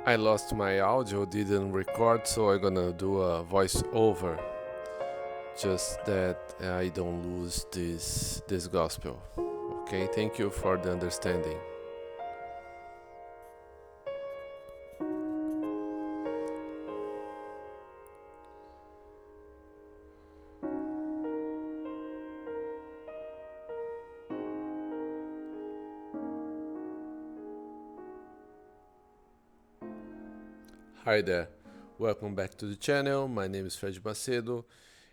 I lost my audio, didn't record, so I'm gonna do a voice over just that I don't lose this gospel. Okay, thank you for the understanding. Hi there, welcome back to the channel. My name is Fred Macedo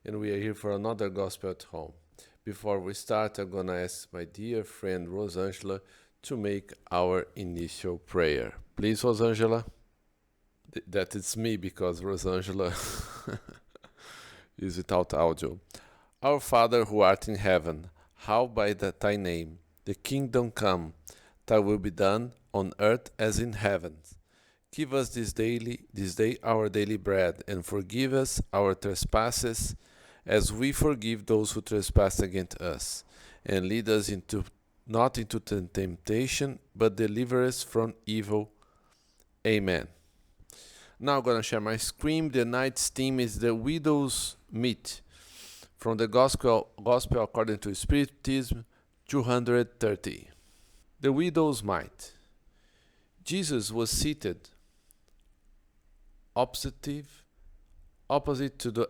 and we are here for another gospel at home. Before we start, I'm gonna ask my dear friend Rosangela to make our initial prayer. Please, Rosangela. That is me because Rosangela is without audio. Our Father who art in heaven, hallowed be thy name. The kingdom come, thy will be done on earth as in heaven. Give us this day our daily bread, and forgive us our trespasses, as we forgive those who trespass against us. And lead us not into temptation, but deliver us from evil. Amen. Now I'm gonna share my screen. The night's theme is the widow's Mite, from the Gospel according to Spiritism 230. The widow's mite. Jesus was seated opposite to the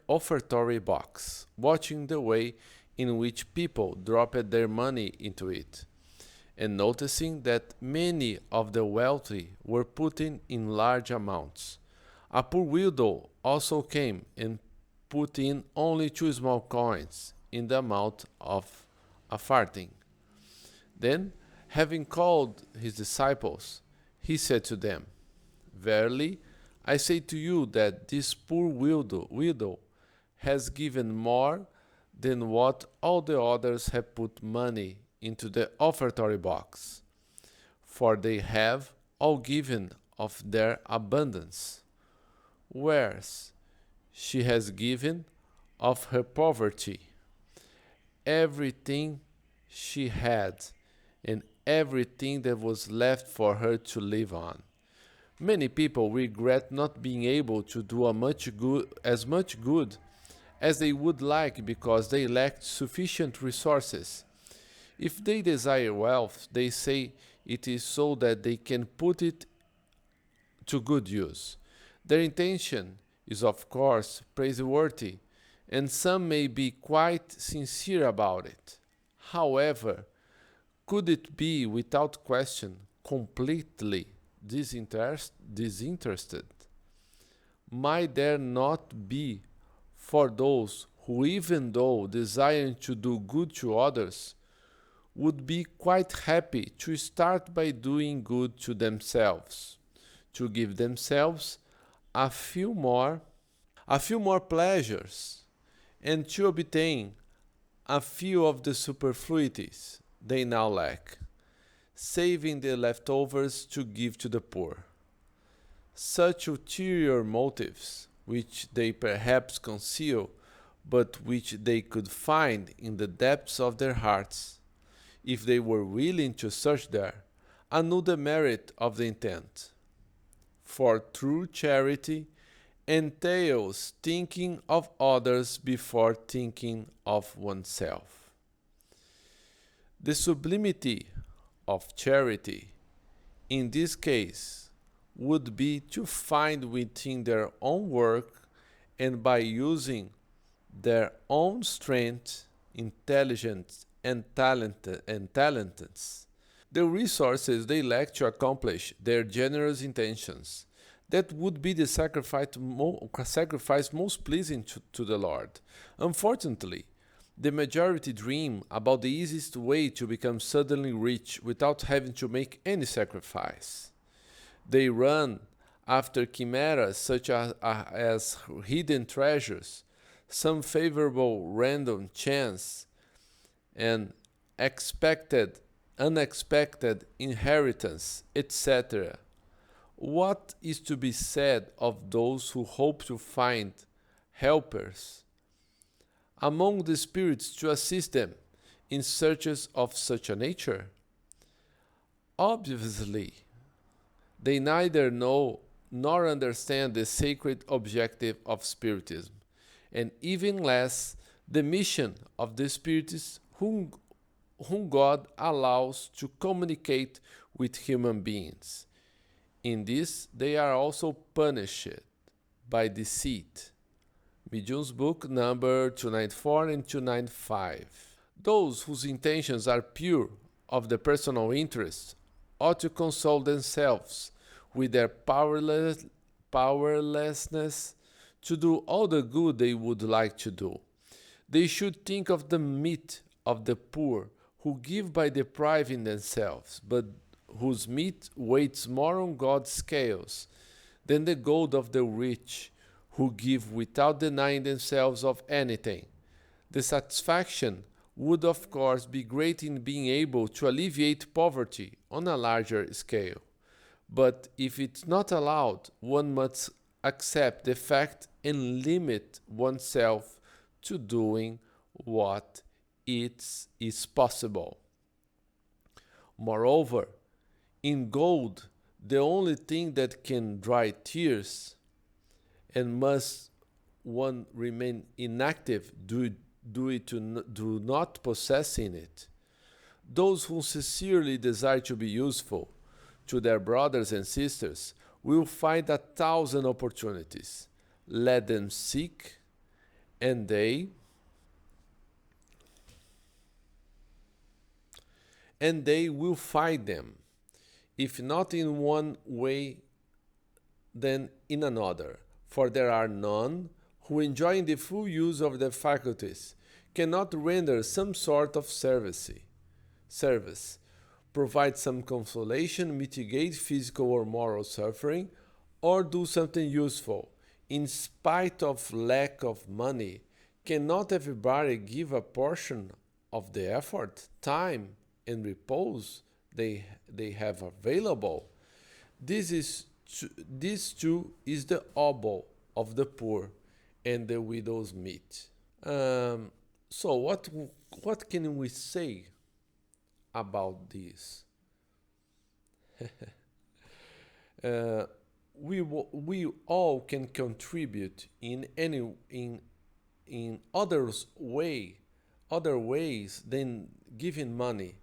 offertory box, watching the way in which people dropped their money into it, and noticing that many of the wealthy were putting in large amounts. A poor widow also came and put in only 2 small coins in the amount of a farthing. Then, having called his disciples, he said to them, Verily, I say to you that this poor widow has given more than what all the others have put money into the offertory box, for they have all given of their abundance, whereas she has given of her poverty everything she had, and everything that was left for her to live on. Many people regret not being able to do as much good as they would like because they lacked sufficient resources. If they desire wealth, they say it is so that they can put it to good use. Their intention is, of course, praiseworthy, and some may be quite sincere about it. However, could it be, without question, completely disinterested? Might there not be for those who, even though desiring to do good to others, would be quite happy to start by doing good to themselves, to give themselves a few more pleasures, and to obtain a few of the superfluities they now lack, saving the leftovers to give to the poor. Such ulterior motives, which they perhaps conceal, but which they could find in the depths of their hearts, if they were willing to search there, annul the merit of the intent. For true charity entails thinking of others before thinking of oneself. The sublimity of charity, in this case, would be to find within their own work and by using their own strength, intelligence, and talents, the resources they lack to accomplish their generous intentions. That would be the sacrifice most pleasing to the Lord. Unfortunately, the majority dream about the easiest way to become suddenly rich without having to make any sacrifice. They run after chimeras such as hidden treasures, some favorable random chance, and unexpected inheritance, etc. What is to be said of those who hope to find helpers among the spirits to assist them in searches of such a nature? Obviously, They neither know nor understand the sacred objective of Spiritism, and even less the mission of the Spiritists whom God allows to communicate with human beings. In this, they are also punished by deceit. Medium's book number 294 and 295. Those whose intentions are pure of the personal interest ought to console themselves with their powerlessness to do all the good they would like to do. They should think of the meat of the poor who give by depriving themselves, but whose meat weighs more on God's scales than the gold of the rich who give without denying themselves of anything. The satisfaction would of course be great in being able to alleviate poverty on a larger scale. But if it's not allowed, one must accept the fact and limit oneself to doing what is possible. Moreover, in gold, the only thing that can dry tears, and must one remain inactive do not possessing it. Those who sincerely desire to be useful to their brothers and sisters will find 1,000 opportunities. Let them seek, and they will find them, if not in one way, then in another. For there are none who, enjoying the full use of their faculties, cannot render some sort of service, provide some consolation, mitigate physical or moral suffering, or do something useful. In spite of lack of money, cannot everybody give a portion of the effort, time, and repose they have available? This too is the obol of the poor and the widow's meat. So what can we say about this? We all can contribute in other ways than giving money.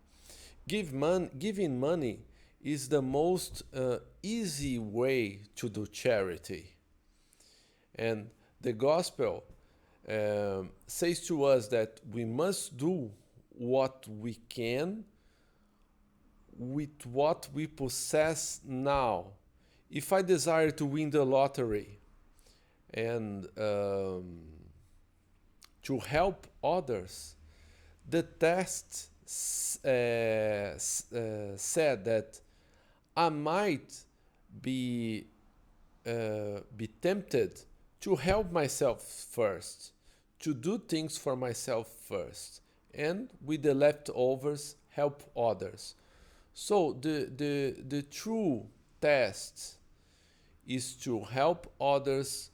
Giving money is the most easy way to do charity. And the gospel says to us that we must do what we can with what we possess now. If I desire to win the lottery and to help others, the test said that I might be tempted to help myself first, to do things for myself first, and with the leftovers help others. So the true test is to help others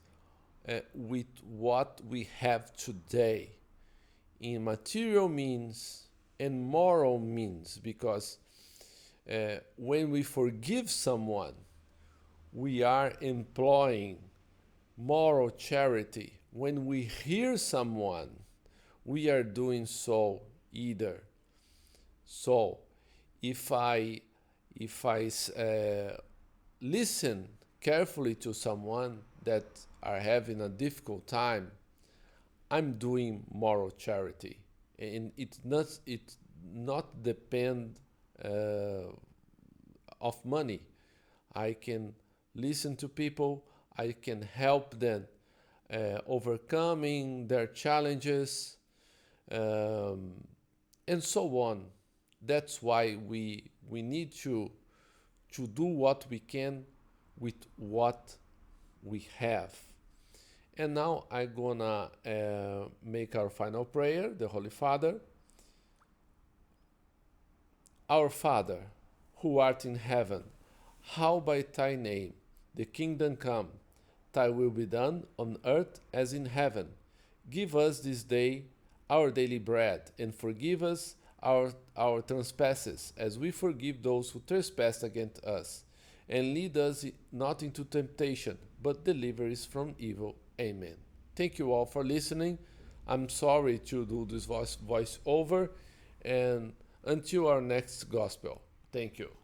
with what we have today, in material means and moral means, because when we forgive someone, we are employing moral charity. When we hear someone, we are doing so either. So if I listen carefully to someone that are having a difficult time, I'm doing moral charity, and it not depend of money. I can listen to people. I can help them overcoming their challenges, and so on. That's why we need to do what we can with what we have. And now I'm gonna make our final prayer, the Holy Father. Our Father, who art in heaven, hallowed by thy name, the kingdom come, thy will be done on earth as in heaven. Give us this day our daily bread, and forgive us our trespasses, as we forgive those who trespass against us. and lead us not into temptation, but deliver us from evil. Amen. Thank you all for listening. I'm sorry to do this voice over, and until our next gospel. Thank you.